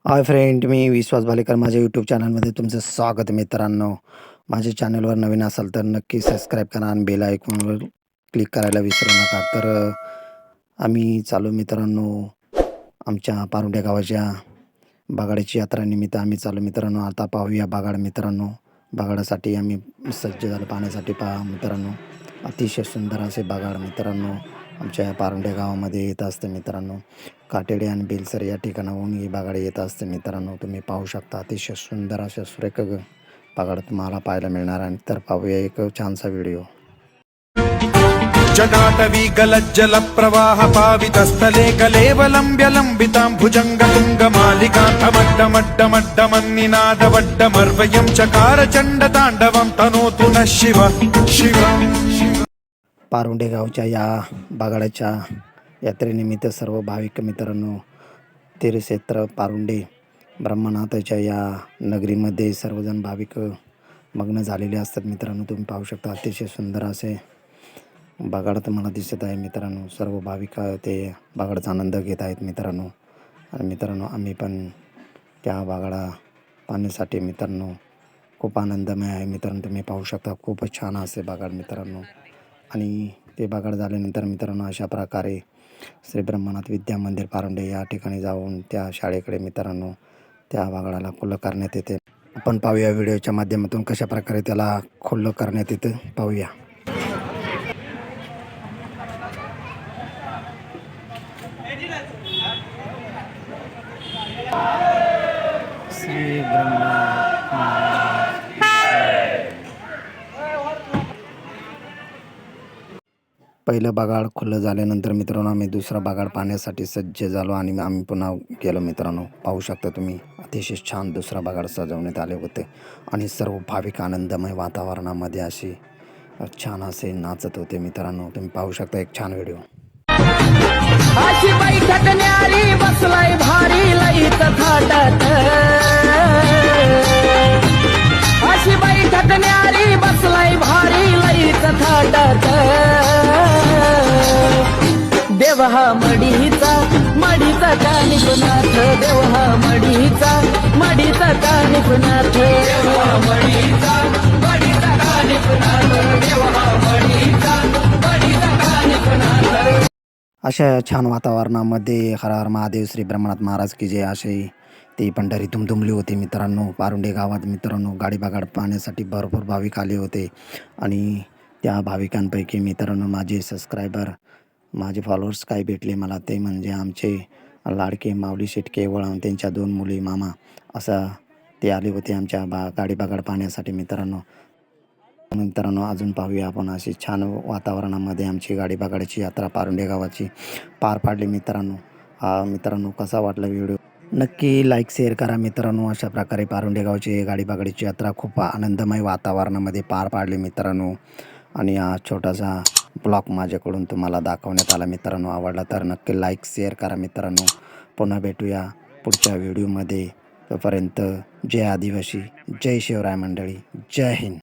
Hi friend, मी विश्वास भालेकर. माझ्या YouTube चॅनलमध्ये तुमचं स्वागत आहे मित्रांनो. माझ्या चॅनलवर नवीन असाल तर नक्की सबस्क्राईब करा आणि बेल आयकॉनवर क्लिक करायला विसरू नका. तर आम्ही चालू मित्रांनो आमच्या पारुंड्या गावाच्या बागाडाची यात्रानिमित्त आम्ही चालू मित्रांनो. आता पाहूया बागाड मित्रांनो. बागाडासाठी आम्ही सज्ज झालो पाहण्यासाठी. पहा मित्रांनो, अतिशय सुंदर असे बागाड मित्रांनो आमच्या पारुंड्या गावामध्ये येत असते मित्रांनो. काटेडे आणि बेलसर या ठिकाणाहून ही बागाड येत असते मित्रांनो. तुम्ही पाहू शकता अतिशय सुंदर अशा सुरेख बागाड तुम्हाला पाहायला मिळणार आहे. तर पाहूया एक छानसा व्हिडिओ. जटाटवी गलज्जल प्रवाह पावितस्थले कलेवलंब्य लंबितां भुजंगतुङ्गमालिकान्तमड्डमड्डमड्डमन्निनादवड्डमर्वयं चकार चण्डताण्डवं तनोतु नः शिव शिव. पारुंडे गावच्या या बागाडाच्या यात्रेनिमित्त सर्व भाविक मित्रांनो तीर्थक्षेत्र पारुंडे ब्रह्मनाथाच्या या नगरीमध्ये सर्वजण भाविक मग्न झालेले असतात मित्रांनो. तुम्ही पाहू शकता अतिशय सुंदर असे बागाड तुम्हाला दिसत आहे मित्रांनो. सर्व भाविक ते बागाडाचा आनंद घेत आहेत मित्रांनो. आणि मित्रांनो आम्ही पण त्या बागाडा पाहण्यासाठी मित्रांनो खूप आनंदमय आहे मित्रांनो. तुम्ही पाहू शकता खूपच छान असे बागाड मित्रांनो. आणि ते बागाड झाल्यानंतर मित्रांनो अशा प्रकारे श्री ब्रह्मनाथ विद्या मंदिर पारुंडे या ठिकाणी जाऊन त्या शाळेकडे मित्रांनो त्या बागाडाला खुल्लं करण्यात येते. आपण पाहूया व्हिडिओच्या माध्यमातून कशा प्रकारे त्याला खुल्लं करण्यात येतं पाहूया. श्री पहिलं बागाड खुलं झाल्यानंतर मित्रांनो आम्ही दुसरा बागाड पाहण्यासाठी सज्ज झालो आणि आम्ही पुन्हा गेलो मित्रांनो. पाहू शकता तुम्ही अतिशय छान दुसरा बागाड सजवण्यात आले होते आणि सर्व भाविक आनंदमय वातावरणामध्ये असे छान असे नाचत होते मित्रांनो. तुम्ही पाहू शकता एक छान व्हिडिओ. अशी बैठक न्यारी बसलाय भारी लईत थाटात. अशी बैठक न्यारी बसलाय भारी लईत थाटात. देव हा मडीचा मडीचा कानिपनाथ. देव हा मडीचा मडीचा कानिपनाथ. देव हा मडीचा मडीचा कानिपनाथ. देव हा मडीचा मडीचा कानिपनाथ. अशा छान वातावरणामध्ये हर हर महादेव श्री ब्रह्मनाथ महाराज की जय असे ती पंढरी दुमदुमली होती मित्रांनो. पारुंडे गावात मित्रांनो गाडी बागाड पाहण्यासाठी भरपूर भाविक आले होते. आणि त्या भाविकांपैकी मित्रांनो माझे सबस्क्रायबर माझे फॉलोअर्स काय भेटले मला ते म्हणजे आमचे लाडके माऊली शेठ केवळ आणि त्यांच्या 2 मुली मामा असं ते आले होते आमच्या गाडी बागाड पाहण्यासाठी मित्रांनो. मित्रांनो अजून पाहूया आपण अशी छान वातावरणामध्ये आमची गाडी बागाडाची यात्रा पारुंडे गावाची पार पाडली मित्रांनो. हा मित्रांनो कसा वाटला व्हिडिओ नक्की लाईक शेअर करा मित्रांनो. अशा प्रकारे पारुंडे गावची गाडी बागाडीची यात्रा खूप आनंदमय वातावरणामध्ये पार पाडली मित्रांनो. आणि हा छोटासा ब्लॉग माझ्याकडून तुम्हाला दाखवण्यात आला मित्रांनो. आवडला तर नक्की लाईक शेअर करा मित्रांनो. पुन्हा भेटूया पुढच्या व्हिडिओमध्ये. तोपर्यंत जय आदिवासी, जय शिवराय मंडळी, जय हिंद.